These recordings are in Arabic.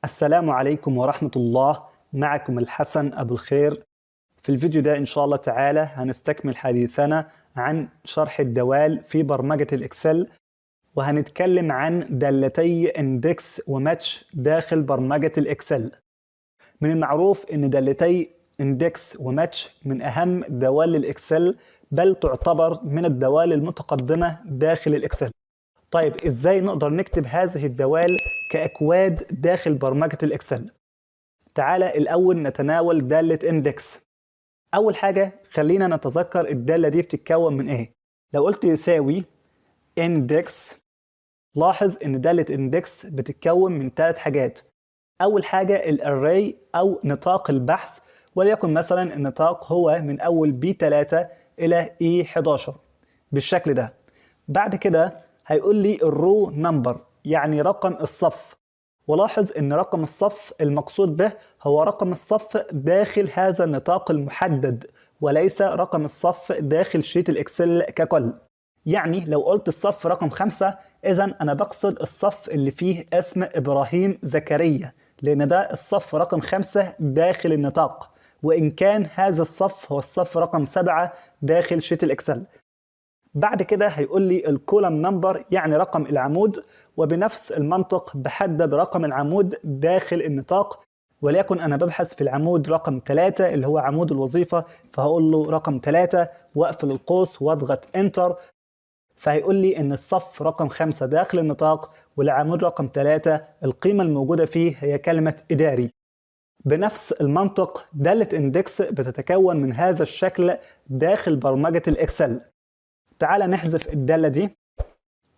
السلام عليكم ورحمة الله. معكم الحسن أبو الخير. في الفيديو ده إن شاء الله تعالى هنستكمل حديثنا عن شرح الدوال في برمجة الإكسل، وهنتكلم عن دالتي اندكس وماتش داخل برمجة الإكسل. من المعروف إن دالتي اندكس وماتش من أهم دوال الإكسل، بل تعتبر من الدوال المتقدمة داخل الإكسل. طيب إزاي نقدر نكتب هذه الدوال كأكواد داخل برمجة الإكسل؟ تعالى الأول نتناول دالة اندكس. أول حاجة خلينا نتذكر الدالة دي بتتكون من إيه. لو قلت يساوي اندكس، لاحظ إن دالة اندكس بتتكون من 3 حاجات. أول حاجة الاري أو نطاق البحث، وليكن مثلا النطاق هو من أول B3 إلى E11 بالشكل ده. بعد كده هيقول لي الرو نمبر، يعني رقم الصف. ولاحظ ان رقم الصف المقصود به هو رقم الصف داخل هذا النطاق المحدد، وليس رقم الصف داخل شيت الإكسل ككل. يعني لو قلت الصف رقم 5، إذا أنا بقصد الصف اللي فيه اسم إبراهيم زكريا، لأن ده الصف رقم 5 داخل النطاق، وإن كان هذا الصف هو الصف رقم 7 داخل شيت الإكسل. بعد كده هيقول لي الكولم نمبر، يعني رقم العمود، وبنفس المنطق بحدد رقم العمود داخل النطاق. وليكن أنا ببحث في العمود رقم 3 اللي هو عمود الوظيفة، فهقول له رقم 3 وأقفل القوس وأضغط انتر، فهيقول لي إن الصف رقم 5 داخل النطاق، والعمود رقم 3 القيمة الموجودة فيه هي كلمة إداري. بنفس المنطق دالة اندكس بتتكون من هذا الشكل داخل برمجة الإكسل. تعال نحذف الدالة دي،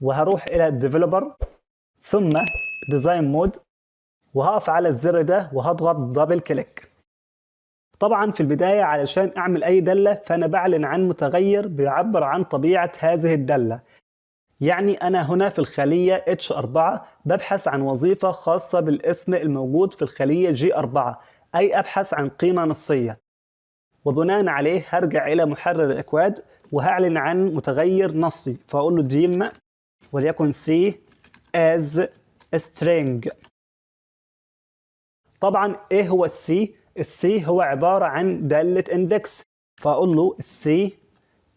وهروح إلى الديفلوبر ثم ديزاين مود، وهقف على الزر ده وهضغط دبل كليك. طبعا في البداية علشان أعمل أي دالة فأنا بعلن عن متغير بيعبر عن طبيعة هذه الدالة. يعني أنا هنا في الخلية H4 ببحث عن وظيفة خاصة بالاسم الموجود في الخلية G4، أي أبحث عن قيمة نصية. وبناء عليه هرجع إلى محرر الأكواد وهعلن عن متغير نصي، فأقول له ديم وليكن C as string. طبعا إيه هو السي؟ السي هو عبارة عن دالة index، فأقول له C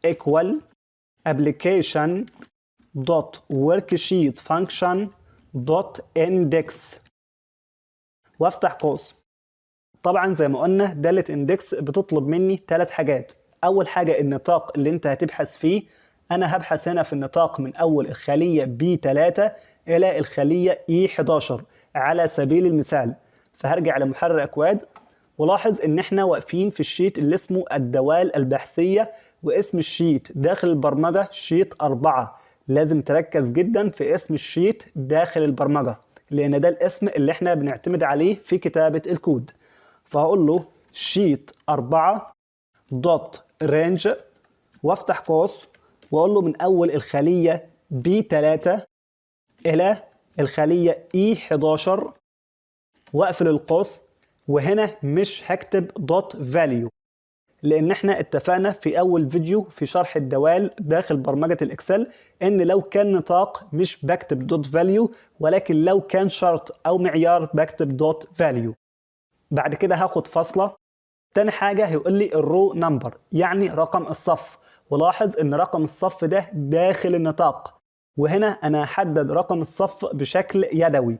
equal application dot worksheet function dot index وافتح قوس. طبعا زي ما قلنا دالة اندكس بتطلب مني 3 حاجات. اول حاجة النطاق اللي انت هتبحث فيه. انا هبحث هنا في النطاق من اول الخلية B3 الى الخلية E11 على سبيل المثال، فهرجع لمحرر اكواد ولاحظ ان احنا واقفين في الشيت اللي اسمه الدوال البحثية، واسم الشيت داخل البرمجة شيت 4. لازم تركز جدا في اسم الشيت داخل البرمجة، لان ده الاسم اللي احنا بنعتمد عليه في كتابة الكود. فهقول له شيت 4 دوت رينج وافتح قوس، واقول له من اول الخلية B3 الى الخلية E11 واقفل القوس. وهنا مش هكتب دوت فاليو، لان احنا اتفقنا في اول فيديو في شرح الدوال داخل برمجة الاكسل ان لو كان نطاق مش بكتب دوت فاليو، ولكن لو كان شرط او معيار بكتب دوت فاليو. بعد كده هاخد فاصلة. تاني حاجة هيقول لي الرو نمبر، يعني رقم الصف، ولاحظ ان رقم الصف ده داخل النطاق، وهنا انا هحدد رقم الصف بشكل يدوي.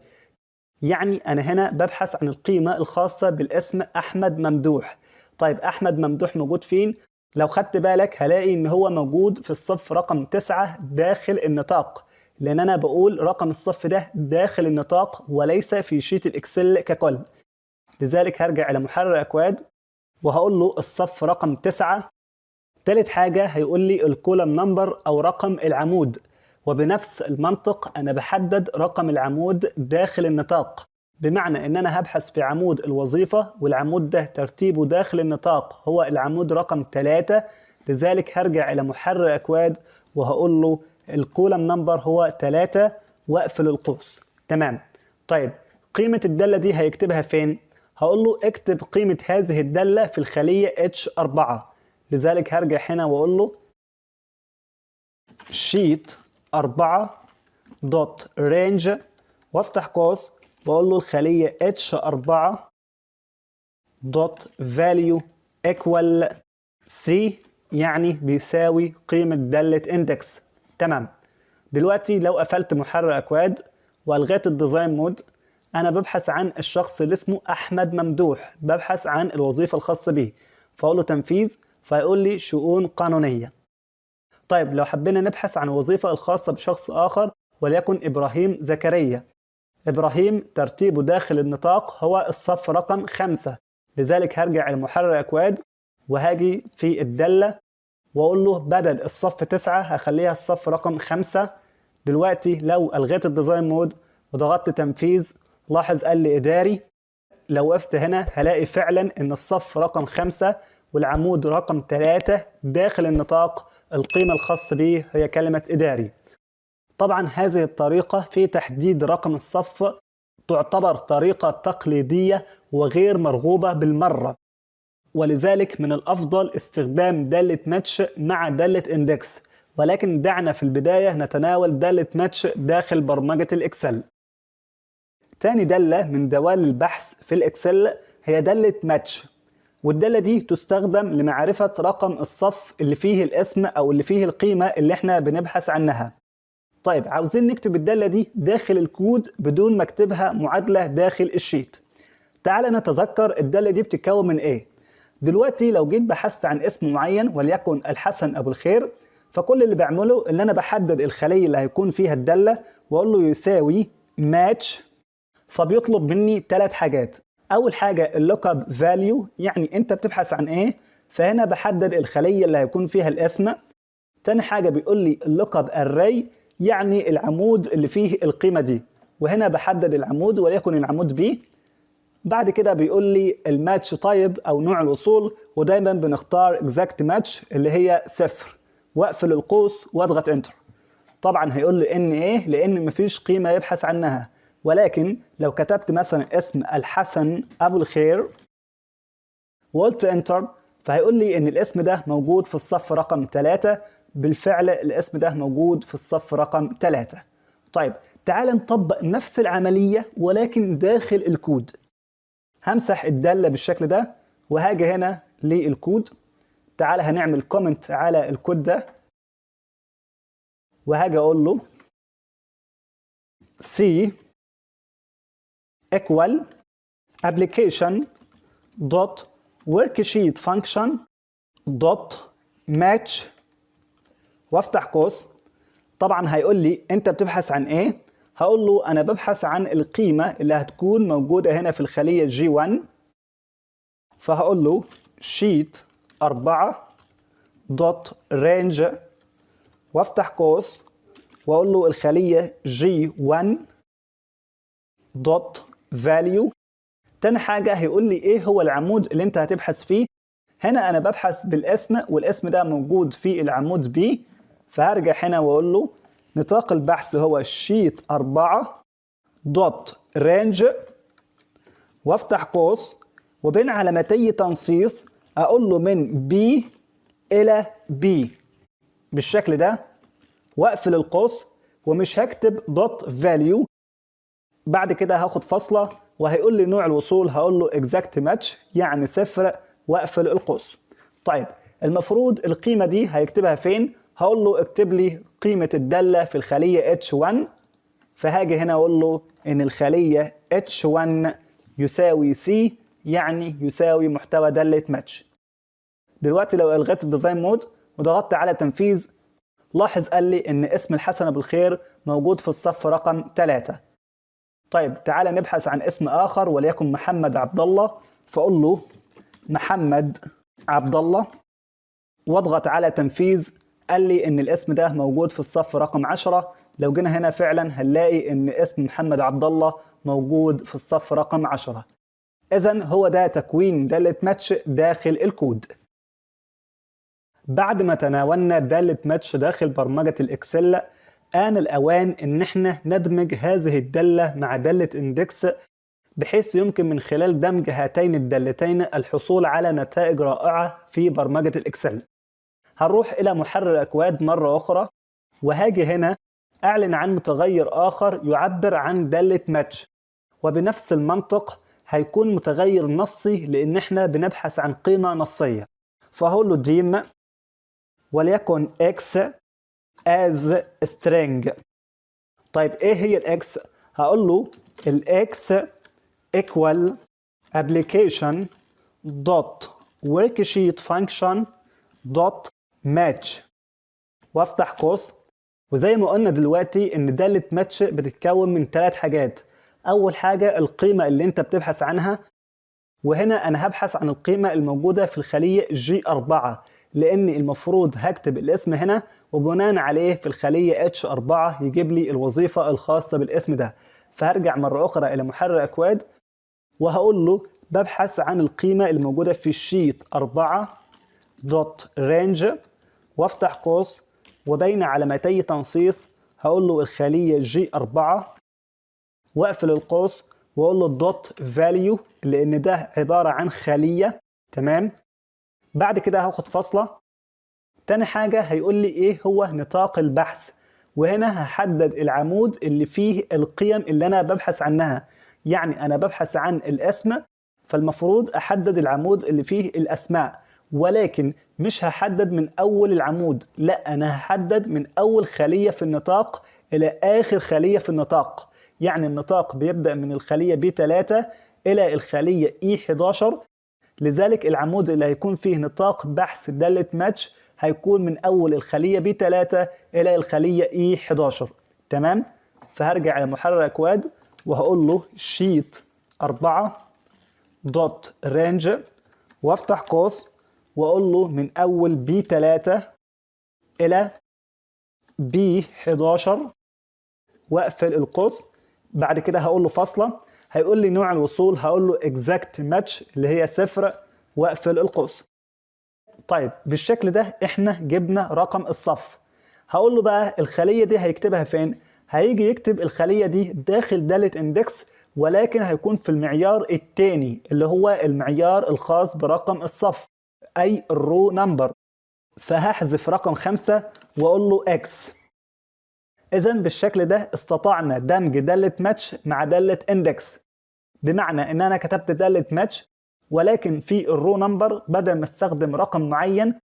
يعني انا هنا ببحث عن القيمة الخاصة بالاسم احمد ممدوح. طيب احمد ممدوح موجود فين؟ لو خدت بالك هلاقي ان هو موجود في الصف رقم 9 داخل النطاق، لان انا بقول رقم الصف ده داخل النطاق وليس في شيت الاكسل ككل. لذلك هرجع الى محرر اكواد وهقول له الصف رقم 9. تالت حاجة هيقول لي الكولم نمبر أو رقم العمود، وبنفس المنطق أنا بحدد رقم العمود داخل النطاق، بمعنى أن أنا هبحث في عمود الوظيفة، والعمود ده ترتيبه داخل النطاق هو العمود رقم 3. لذلك هرجع إلى محرر أكواد وهقول له الكولم نمبر هو 3 وأقفل القوس. تمام. طيب قيمة الدالة دي هيكتبها فين؟ هقول له اكتب قيمة هذه الدالة في الخلية H4. لذلك هرجع هنا واقول له شيت 4 دوت رينج وافتح قوس وأقول له الخلية H4 dot value equal C، يعني بيساوي قيمة دالة index. تمام. دلوقتي لو قفلت محرر أكواد وألغيت الديزاين مود، أنا ببحث عن الشخص اللي اسمه أحمد ممدوح، ببحث عن الوظيفة الخاصة به، فأقول له تنفيذ، فيقول لي شؤون قانونية. طيب لو حبينا نبحث عن الوظيفة الخاصة بشخص آخر وليكن إبراهيم زكريا، إبراهيم ترتيبه داخل النطاق هو الصف رقم 5، لذلك هرجع لمحرر أكواد وهاجي في الدالة وأقول له بدل الصف 9 هخليها الصف رقم 5. دلوقتي لو ألغيت الديزاين مود وضغطت تنفيذ، لاحظ قال لي إداري. لو وقفت هنا هلاقي فعلا إن الصف رقم 5 والعمود رقم 3 داخل النطاق القيمة الخاصة به هي كلمة إداري. طبعا هذه الطريقة في تحديد رقم الصف تعتبر طريقة تقليدية وغير مرغوبة بالمرة، ولذلك من الأفضل استخدام دالة ماتش مع دالة اندكس، ولكن دعنا في البداية نتناول دالة ماتش داخل برمجة الإكسل. تاني دالة من دوال البحث في الإكسل هي دالة ماتش، والدالة دي تستخدم لمعرفة رقم الصف اللي فيه الاسم أو اللي فيه القيمة اللي احنا بنبحث عنها. طيب عاوزين نكتب الدالة دي داخل الكود بدون ما اكتبها معادلة داخل الشيت. تعال نتذكر الدالة دي بتتكون من ايه. دلوقتي لو جيت بحثت عن اسم معين وليكن الحسن أبو الخير، فكل اللي بعمله ان انا بحدد الخلية اللي هيكون فيها الدالة واقول له يساوي ماتش، فبيطلب مني 3 حاجات. اول حاجة اللوك اب فاليو، يعني انت بتبحث عن ايه، فهنا بحدد الخلية اللي هيكون فيها الاسم. تاني حاجة بيقول لي اللوك اب اري، يعني العمود اللي فيه القيمة دي، وهنا بحدد العمود وليكن العمود بي. بعد كده بيقول لي الماتش تايب او نوع الوصول، ودايما بنختار اكزاكت ماتش اللي هي 0، واقفل القوس واضغط انتر. طبعا هيقول لي ان ايه، لان مفيش قيمة يبحث عنها، ولكن لو كتبت مثلا اسم الحسن ابو الخير وقلت انتر، فهيقول لي ان الاسم ده موجود في الصف رقم 3. بالفعل الاسم ده موجود في الصف رقم 3. طيب تعال نطبق نفس العملية ولكن داخل الكود. همسح الدالة بالشكل ده وهاجي هنا للكود. تعال هنعمل كومنت على الكود ده وهاجي اقول له C equal application dot worksheet function dot match، وافتح قوس. طبعا هيقول لي انت بتبحث عن ايه، هقول له انا ببحث عن القيمة اللي هتكون موجودة هنا في الخلية G1، فهقول له sheet 4 dot range، وافتح قوس واقول له الخلية G1 dot value. تاني حاجة هيقول لي ايه هو العمود اللي انت هتبحث فيه. هنا انا ببحث بالاسم والاسم ده موجود في العمود B، فهرجع هنا واقول له نطاق البحث هو sheet 4 dot range، وافتح قوس وبين علامتي تنصيص اقول له من B الى B بالشكل ده، واقفل القوس ومش هكتب دوت فاليو. بعد كده هاخد فاصلة وهيقول لي نوع الوصول، هقول له exact match يعني 0، واقفل القوس. طيب المفروض القيمة دي هيكتبها فين؟ هقول له اكتب لي قيمة الدالة في الخلية H1، فهاجي هنا اقول له ان الخلية H1 يساوي C، يعني يساوي محتوى دالة match. دلوقتي لو الغيت الديزاين مود وضغطت على تنفيذ، لاحظ قال لي ان اسم الحسن ابو الخير موجود في الصف رقم 3. طيب تعال نبحث عن اسم اخر وليكن محمد عبد الله، فاقول له محمد عبد الله واضغط على تنفيذ. قال لي ان الاسم ده موجود في الصف رقم 10. لو جينا هنا فعلا هنلاقي ان اسم محمد عبد الله موجود في الصف رقم 10. اذا هو ده تكوين دالة ماتش داخل الكود. بعد ما تناولنا دالة ماتش داخل برمجة الإكسل، آن الأوان إن إحنا ندمج هذه الدالة مع دالة إندكس، بحيث يمكن من خلال دمج هاتين الدالتين الحصول على نتائج رائعة في برمجة الإكسل. هنروح إلى محرر أكواد مرة أخرى وهاجي هنا أعلن عن متغير آخر يعبر عن دالة ماتش، وبنفس المنطق هيكون متغير نصي لأن احنا بنبحث عن قيمة نصية. فهقول له ديم وليكن x as string. طيب ايه هي الاكس؟ هقول له الاكس equal application dot worksheet function dot match وافتح قوس. وزي ما قلنا دلوقتي ان دالة ماتش بتتكون من 3 حاجات. اول حاجة القيمة اللي انت بتبحث عنها، وهنا انا هبحث عن القيمة الموجودة في الخلية G4 لان المفروض هكتب الاسم هنا وبناء عليه في الخلية H4 يجيب لي الوظيفة الخاصة بالاسم ده. فهرجع مرة اخرى الى محرر اكواد وهقول له ببحث عن القيمة الموجودة في الشيت 4 دوت رينج وافتح قوس وبين علامتي تنصيص هقول له الخلية G4 واقفل القوس واقول له دوت فاليو لان ده عبارة عن خلية. تمام. بعد كده هاخد فاصلة. تاني حاجة هيقول لي ايه هو نطاق البحث، وهنا هحدد العمود اللي فيه القيم اللي انا ببحث عنها. يعني انا ببحث عن الاسم فالمفروض احدد العمود اللي فيه الاسماء، ولكن مش هحدد من اول العمود، لا انا هحدد من اول خلية في النطاق الى اخر خلية في النطاق. يعني النطاق بيبدأ من الخلية B3 الى الخلية E11. لذلك العمود اللي هيكون فيه نطاق بحث دالة ماتش هيكون من أول الخلية B3 إلى الخلية E11. تمام؟ فهرجع إلى محرر أكواد وهقول له شيت 4 دوت رينج وافتح قوس وأقول له من أول B3 إلى B11 واقفل القوس. بعد كده هقول له فاصلة. هيقول لي نوع الوصول، هقول له exact match اللي هي 0 واقفل القوس. طيب بالشكل ده احنا جبنا رقم الصف. هقول له بقى الخلية دي هيكتبها فين؟ هيجي يكتب الخلية دي داخل دالة اندكس، ولكن هيكون في المعيار الثاني اللي هو المعيار الخاص برقم الصف أي الرو نمبر. فهحذف رقم 5 وأقول له X. إذا بالشكل ده استطعنا دمج دالة ماتش مع دالة اندكس، بمعنى إن أنا كتبت دالة ماتش ولكن في الرو نمبر بدل ما استخدم رقم معين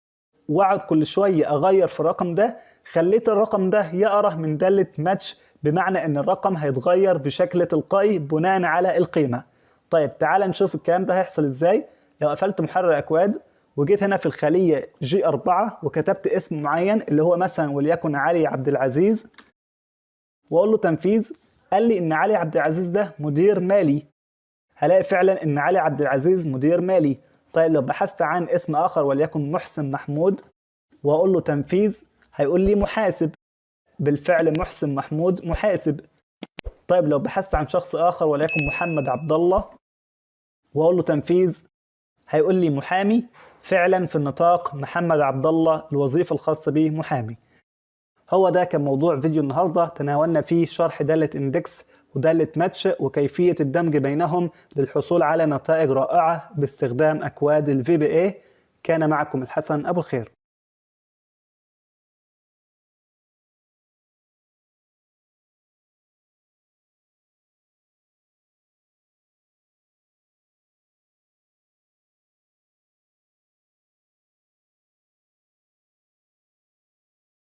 واقعد كل شوية أغير في الرقم ده، خليت الرقم ده يقرأ من دالة ماتش، بمعنى إن الرقم هيتغير بشكل تلقائي بناء على القيمة. طيب تعال نشوف الكلام ده هيحصل إزاي. لو قفلت محرر أكواد وجيت هنا في الخلية G4 وكتبت اسم معين اللي هو مثلا وليكن علي عبد العزيز وأقول له تنفيذ، قال لي إن علي عبد العزيز ده مدير مالي. هلاقي فعلا إن علي عبد العزيز مدير مالي. طيب لو بحثت عن اسم آخر وليكن محسن محمود وأقول له تنفيذ هيقول لي محاسب. بالفعل محسن محمود محاسب. طيب لو بحثت عن شخص آخر وليكن محمد عبد الله وأقول له تنفيذ هيقول لي محامي. فعلا في النطاق محمد عبد الله الوظيفة الخاصة به محامي. هو ده كان موضوع فيديو النهاردة، تناولنا فيه شرح دالة اندكس ودالة ماتش وكيفية الدمج بينهم للحصول على نتائج رائعة باستخدام أكواد الVBA. كان معكم الحسن أبو الخير.